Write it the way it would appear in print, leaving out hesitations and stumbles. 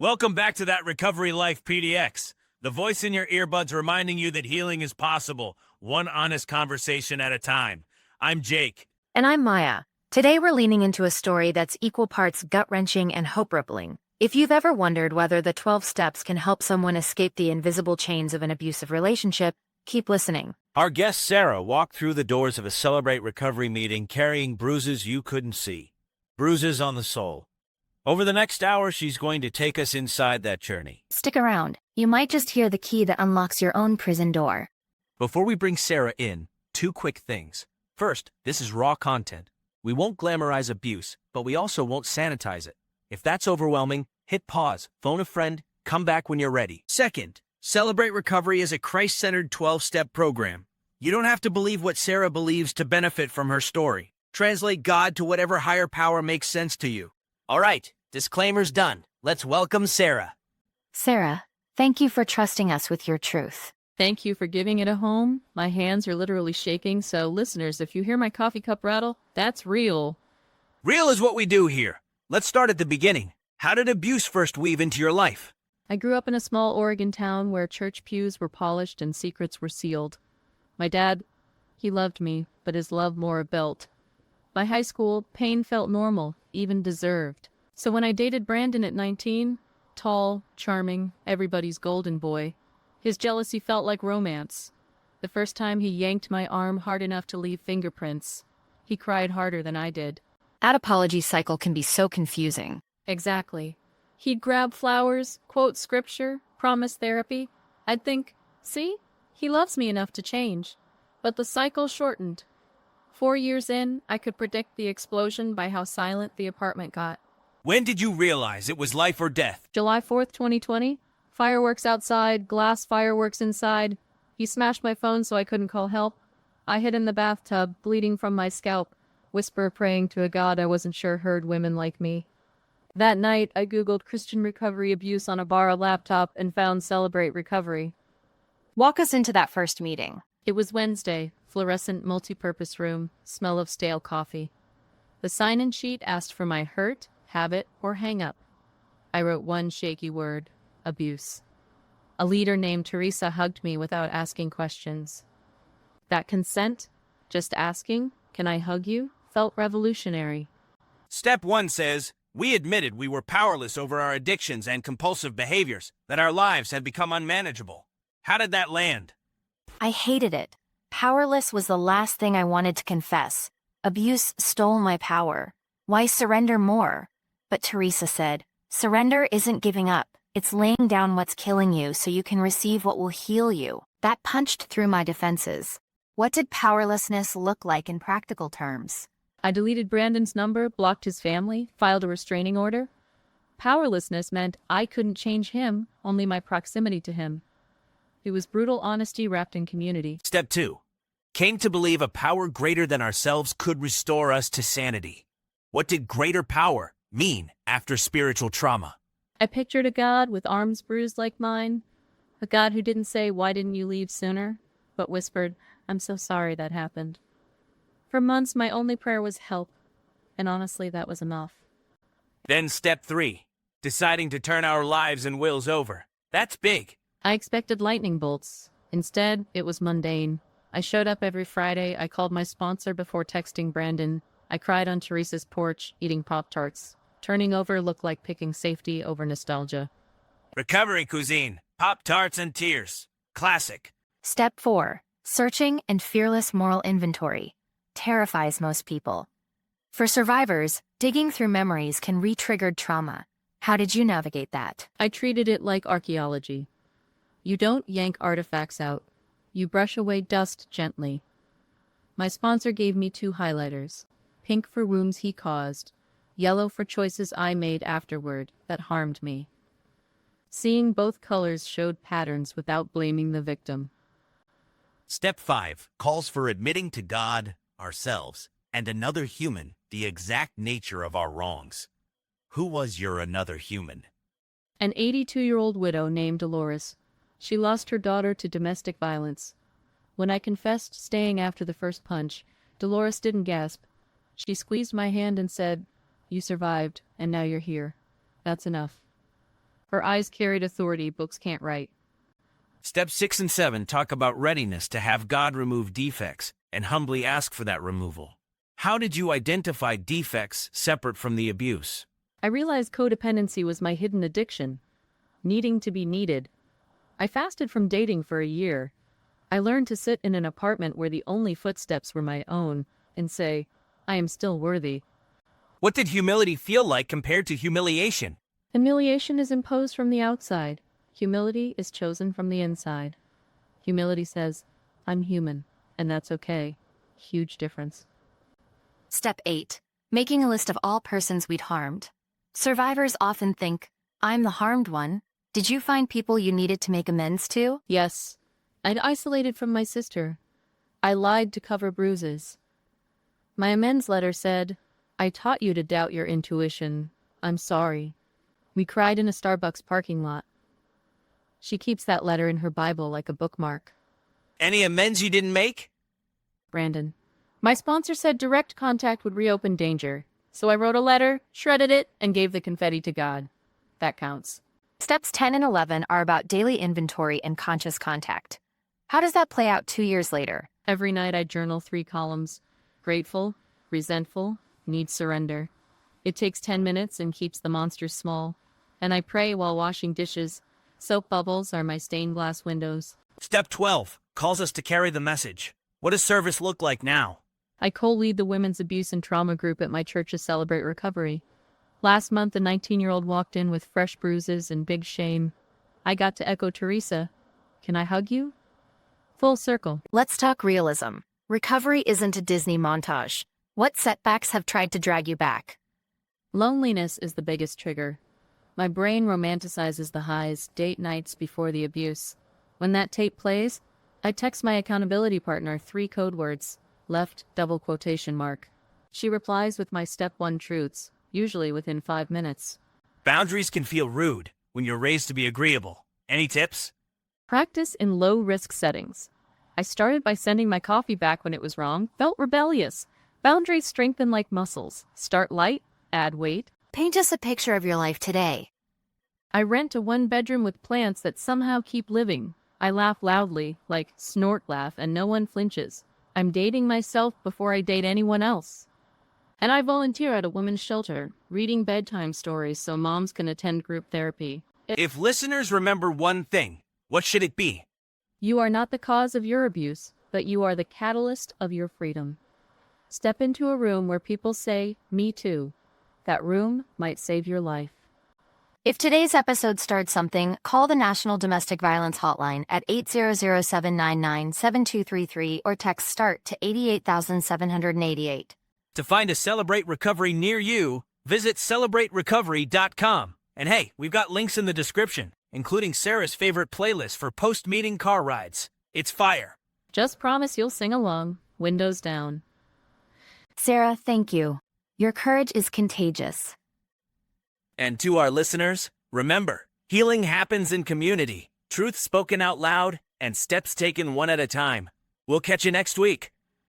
Welcome back to That Recovery Life PDX, the voice in your earbuds reminding you that healing is possible, one honest conversation at a time. I'm Jake. And I'm Maya. Today we're leaning into a story that's equal parts gut-wrenching and hope-rippling. If you've ever wondered whether the 12 steps can help someone escape the invisible chains of an abusive relationship, keep listening. Our guest Sarah walked through the doors of a Celebrate Recovery meeting carrying bruises you couldn't see. Bruises on the soul. Over the next hour, she's going to take us inside that journey. Stick around. You might just hear the key that unlocks your own prison door. Before we bring Sarah in, two quick things. First, this is raw content. We won't glamorize abuse, but we also won't sanitize it. If that's overwhelming, hit pause, phone a friend, come back when you're ready. Second, Celebrate Recovery is a Christ-centered 12-step program. You don't have to believe what Sarah believes to benefit from her story. Translate God to whatever higher power makes sense to you. All right, disclaimer's done. Let's welcome Sarah. Sarah, thank you for trusting us with your truth. Thank you for giving it a home. My hands are literally shaking, so listeners, if you hear my coffee cup rattle, that's real. Real is what we do here. Let's start at the beginning. How did abuse first weave into your life? I grew up in a small Oregon town where church pews were polished and secrets were sealed. My dad, he loved me, but his love more a belt. By high school, pain felt normal, even deserved. So when I dated Brandon at 19, tall, charming, everybody's golden boy, his jealousy felt like romance. The first time he yanked my arm hard enough to leave fingerprints, he cried harder than I did. That apology cycle can be so confusing. Exactly. He'd grab flowers, quote scripture, promise therapy. I'd think, see, he loves me enough to change. But the cycle shortened. 4 years in, I could predict the explosion by how silent the apartment got. When did you realize it was life or death? July 4th, 2020. Fireworks outside, glass fireworks inside. He smashed my phone so I couldn't call help. I hid in the bathtub, bleeding from my scalp, whisper praying to a God I wasn't sure heard women like me. That night, I Googled Christian recovery abuse on a borrowed laptop and found Celebrate Recovery. Walk us into that first meeting. It was Wednesday, fluorescent multi-purpose room, smell of stale coffee. The sign-in sheet asked for my hurt, habit, or hang-up. I wrote one shaky word, abuse. A leader named Teresa hugged me without asking questions. That consent, just asking, can I hug you, felt revolutionary. Step 1 says, we admitted we were powerless over our addictions and compulsive behaviors, that our lives had become unmanageable. How did that land? I hated it. Powerless was the last thing I wanted to confess. Abuse stole my power. Why surrender more? But Teresa said, surrender isn't giving up. It's laying down what's killing you so you can receive what will heal you. That punched through my defenses. What did powerlessness look like in practical terms? I deleted Brandon's number, blocked his family, filed a restraining order. Powerlessness meant I couldn't change him, only my proximity to him. It was brutal honesty wrapped in community. Step 2. Came to believe a power greater than ourselves could restore us to sanity. What did greater power mean after spiritual trauma? I pictured a God with arms bruised like mine. A God who didn't say, why didn't you leave sooner? But whispered, I'm so sorry that happened. For months, my only prayer was help. And honestly, that was enough. Then step 3. Deciding to turn our lives and wills over. That's big. I expected lightning bolts. Instead, it was mundane. I showed up every Friday. I called my sponsor before texting Brandon. I cried on Teresa's porch, eating Pop-Tarts. Turning over looked like picking safety over nostalgia. Recovery cuisine. Pop-Tarts and tears. Classic. Step 4. Searching and fearless moral inventory. Terrifies most people. For survivors, digging through memories can re-trigger trauma. How did you navigate that? I treated it like archaeology. You don't yank artifacts out. You brush away dust gently. My sponsor gave me 2 highlighters. Pink for wounds he caused. Yellow for choices I made afterward that harmed me. Seeing both colors showed patterns without blaming the victim. Step 5 calls for admitting to God, ourselves, and another human the exact nature of our wrongs. Who was your another human? An 82-year-old widow named Dolores. She lost her daughter to domestic violence. When I confessed staying after the first punch, Dolores didn't gasp. She squeezed my hand and said, "You survived, and now you're here. That's enough." Her eyes carried authority books can't write. Steps 6 and 7 talk about readiness to have God remove defects and humbly ask for that removal. How did you identify defects separate from the abuse? I realized codependency was my hidden addiction, needing to be needed. I fasted from dating for a year. I learned to sit in an apartment where the only footsteps were my own and say, I am still worthy. What did humility feel like compared to humiliation? Humiliation is imposed from the outside. Humility is chosen from the inside. Humility says, I'm human, and that's okay. Huge difference. Step 8. Making a list of all persons we'd harmed. Survivors often think, I'm the harmed one. Did you find people you needed to make amends to? Yes, I'd isolated from my sister. I lied to cover bruises. My amends letter said, I taught you to doubt your intuition. I'm sorry. We cried in a Starbucks parking lot. She keeps that letter in her Bible like a bookmark. Any amends you didn't make? Brandon. My sponsor said direct contact would reopen danger, so I wrote a letter, shredded it, and gave the confetti to God. That counts. Steps 10 and 11 are about daily inventory and conscious contact. How does that play out 2 years later? Every night I journal 3 columns. Grateful, resentful, need surrender. It takes 10 minutes and keeps the monsters small. And I pray while washing dishes. Soap bubbles are my stained glass windows. Step 12 calls us to carry the message. What does service look like now? I co-lead the Women's Abuse and Trauma group at my church's Celebrate Recovery. Last month, a 19-year-old walked in with fresh bruises and big shame. I got to echo Teresa. Can I hug you? Full circle. Let's talk realism. Recovery isn't a Disney montage. What setbacks have tried to drag you back? Loneliness is the biggest trigger. My brain romanticizes the highs, date nights before the abuse. When that tape plays, I text my accountability partner 3 code words, left double quotation mark. She replies with my step 1 truths, usually within 5 minutes. Boundaries can feel rude when you're raised to be agreeable. Any tips? Practice in low-risk settings. I started by sending my coffee back when it was wrong, felt rebellious. Boundaries strengthen like muscles. Start light, add weight. Paint us a picture of your life today. I rent a 1-bedroom with plants that somehow keep living. I laugh loudly, like snort laugh, and no one flinches. I'm dating myself before I date anyone else. And I volunteer at a women's shelter, reading bedtime stories so moms can attend group therapy. If listeners remember one thing, what should it be? You are not the cause of your abuse, but you are the catalyst of your freedom. Step into a room where people say, me too. That room might save your life. If today's episode stirred something, call the National Domestic Violence Hotline at 800-799-7233 or text START to 88788. To find a Celebrate Recovery near you, visit celebraterecovery.com. And hey, we've got links in the description, including Sarah's favorite playlist for post-meeting car rides. It's fire. Just promise you'll sing along, windows down. Sarah, thank you. Your courage is contagious. And to our listeners, remember, healing happens in community, truth spoken out loud, and steps taken one at a time. We'll catch you next week.